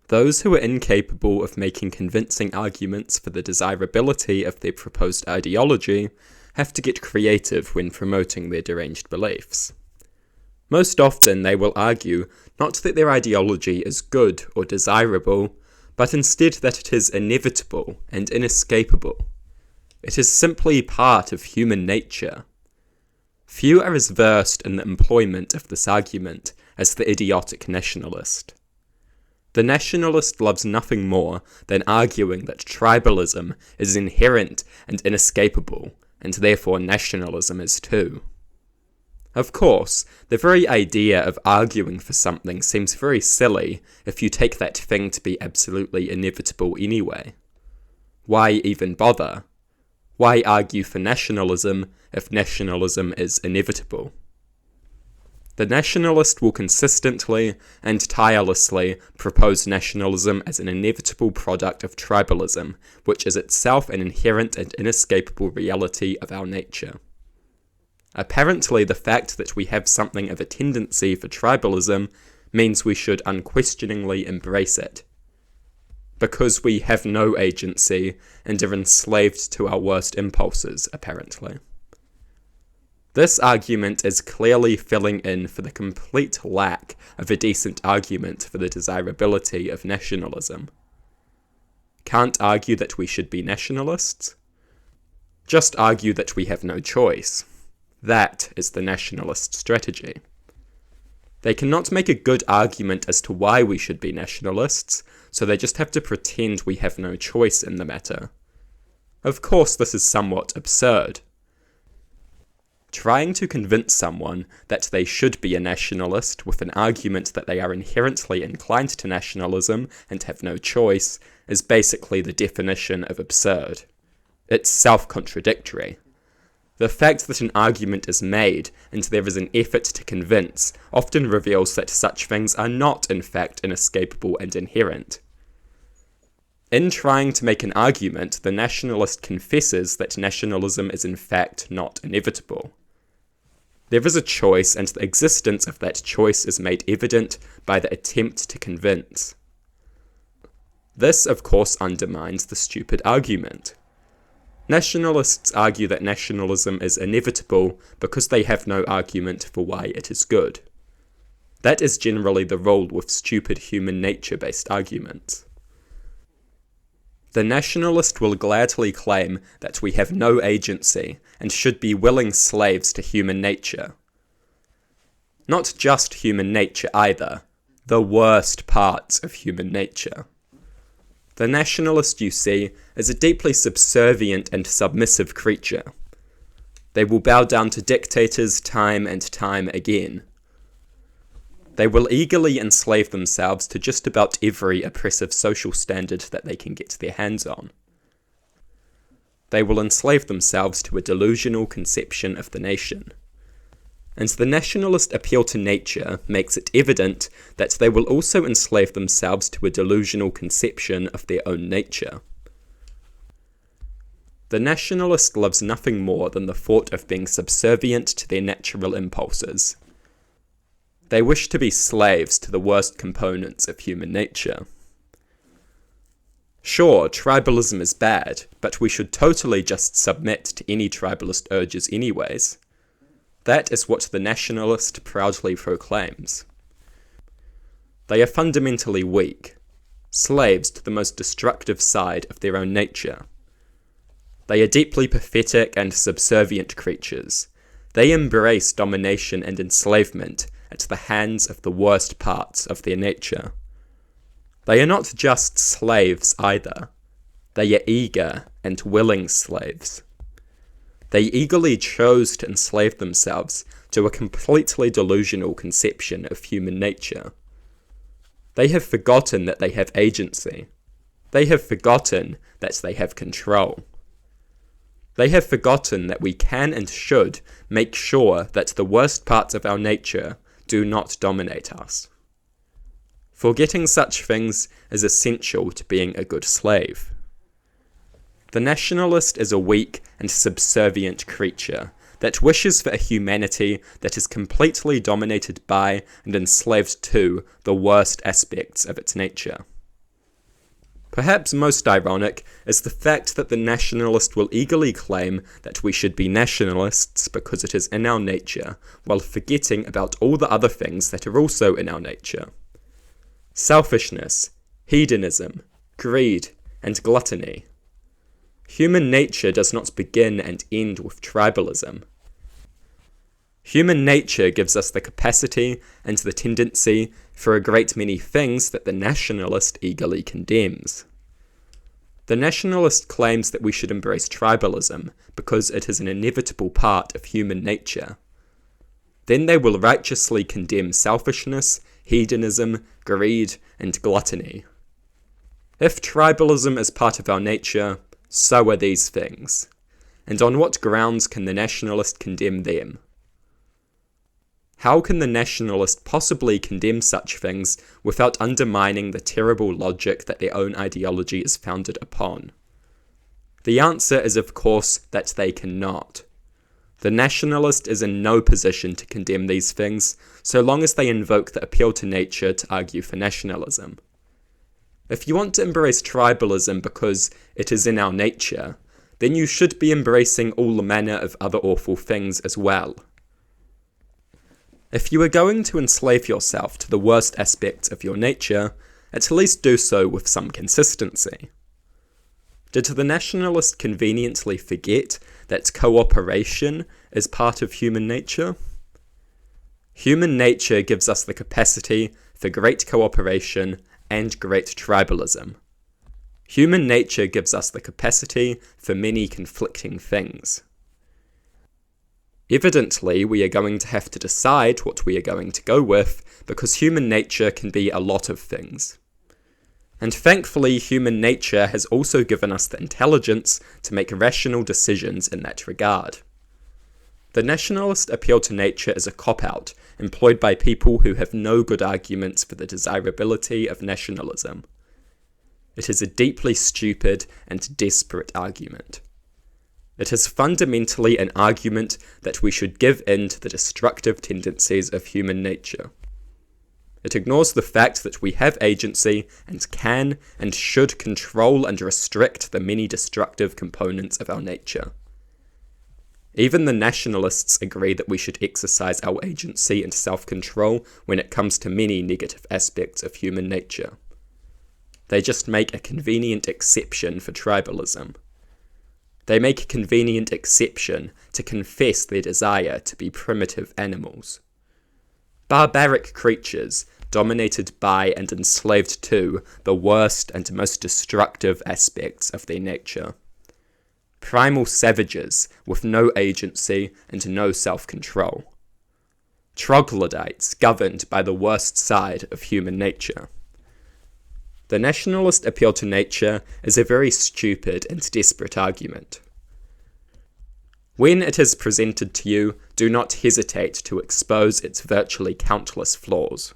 Those who are incapable of making convincing arguments for the desirability of their proposed ideology have to get creative when promoting their deranged beliefs. Most often they will argue not that their ideology is good or desirable, but instead that it is inevitable and inescapable. It is simply part of human nature. Few are as versed in the employment of this argument as the idiotic nationalist. The nationalist loves nothing more than arguing that tribalism is inherent and inescapable, and therefore nationalism is too. Of course, the very idea of arguing for something seems very silly if you take that thing to be absolutely inevitable anyway. Why even bother? Why argue for nationalism if nationalism is inevitable? The nationalist will consistently and tirelessly propose nationalism as an inevitable product of tribalism, which is itself an inherent and inescapable reality of our nature. Apparently, the fact that we have something of a tendency for tribalism means we should unquestioningly embrace it. Because we have no agency and are enslaved to our worst impulses, apparently. This argument is clearly filling in for the complete lack of a decent argument for the desirability of nationalism. Can't argue that we should be nationalists? Just argue that we have no choice. That is the nationalist strategy. They cannot make a good argument as to why we should be nationalists, so they just have to pretend we have no choice in the matter. Of course, this is somewhat absurd. Trying to convince someone that they should be a nationalist with an argument that they are inherently inclined to nationalism and have no choice is basically the definition of absurd. It's self-contradictory. The fact that an argument is made and there is an effort to convince often reveals that such things are not in fact inescapable and inherent. In trying to make an argument, the nationalist confesses that nationalism is in fact not inevitable. There is a choice, and the existence of that choice is made evident by the attempt to convince. This, of course, undermines the stupid argument. Nationalists argue that nationalism is inevitable because they have no argument for why it is good. That is generally the rule with stupid human nature-based arguments. The nationalist will gladly claim that we have no agency and should be willing slaves to human nature. Not just human nature either, the worst parts of human nature. The nationalist, you see, is a deeply subservient and submissive creature. They will bow down to dictators time and time again. They will eagerly enslave themselves to just about every oppressive social standard that they can get their hands on. They will enslave themselves to a delusional conception of the nation. And the nationalist appeal to nature makes it evident that they will also enslave themselves to a delusional conception of their own nature. The nationalist loves nothing more than the thought of being subservient to their natural impulses. They wish to be slaves to the worst components of human nature. Sure, tribalism is bad, but we should totally just submit to any tribalist urges anyways. That is what the nationalist proudly proclaims. They are fundamentally weak, slaves to the most destructive side of their own nature. They are deeply pathetic and subservient creatures. They embrace domination and enslavement at the hands of the worst parts of their nature. They are not just slaves either. They are eager and willing slaves. They eagerly chose to enslave themselves to a completely delusional conception of human nature. They have forgotten that they have agency. They have forgotten that they have control. They have forgotten that we can and should make sure that the worst parts of our nature do not dominate us. Forgetting such things is essential to being a good slave. The nationalist is a weak and subservient creature that wishes for a humanity that is completely dominated by and enslaved to the worst aspects of its nature. Perhaps most ironic is the fact that the nationalist will eagerly claim that we should be nationalists because it is in our nature, while forgetting about all the other things that are also in our nature. Selfishness, hedonism, greed, and gluttony. Human nature does not begin and end with tribalism. Human nature gives us the capacity and the tendency for a great many things that the nationalist eagerly condemns. The nationalist claims that we should embrace tribalism because it is an inevitable part of human nature. Then they will righteously condemn selfishness, hedonism, greed, and gluttony. If tribalism is part of our nature, so are these things. And on what grounds can the nationalist condemn them? How can the nationalist possibly condemn such things without undermining the terrible logic that their own ideology is founded upon? The answer is, of course, that they cannot. The nationalist is in no position to condemn these things, so long as they invoke the appeal to nature to argue for nationalism. If you want to embrace tribalism because it is in our nature, then you should be embracing all manner of other awful things as well. If you are going to enslave yourself to the worst aspects of your nature, at least do so with some consistency. Did the nationalist conveniently forget that cooperation is part of human nature? Human nature gives us the capacity for great cooperation and great tribalism. Human nature gives us the capacity for many conflicting things. Evidently, we are going to have to decide what we are going to go with, because human nature can be a lot of things. And thankfully, human nature has also given us the intelligence to make rational decisions in that regard. The nationalist appeal to nature is a cop-out, employed by people who have no good arguments for the desirability of nationalism. It is a deeply stupid and desperate argument. It is fundamentally an argument that we should give in to the destructive tendencies of human nature. It ignores the fact that we have agency and can and should control and restrict the many destructive components of our nature. Even the nationalists agree that we should exercise our agency and self-control when it comes to many negative aspects of human nature. They just make a convenient exception for tribalism. They make a convenient exception to confess their desire to be primitive animals. Barbaric creatures, dominated by and enslaved to the worst and most destructive aspects of their nature. Primal savages with no agency and no self-control. Troglodytes governed by the worst side of human nature. The nationalist appeal to nature is a very stupid and desperate argument. When it is presented to you, do not hesitate to expose its virtually countless flaws.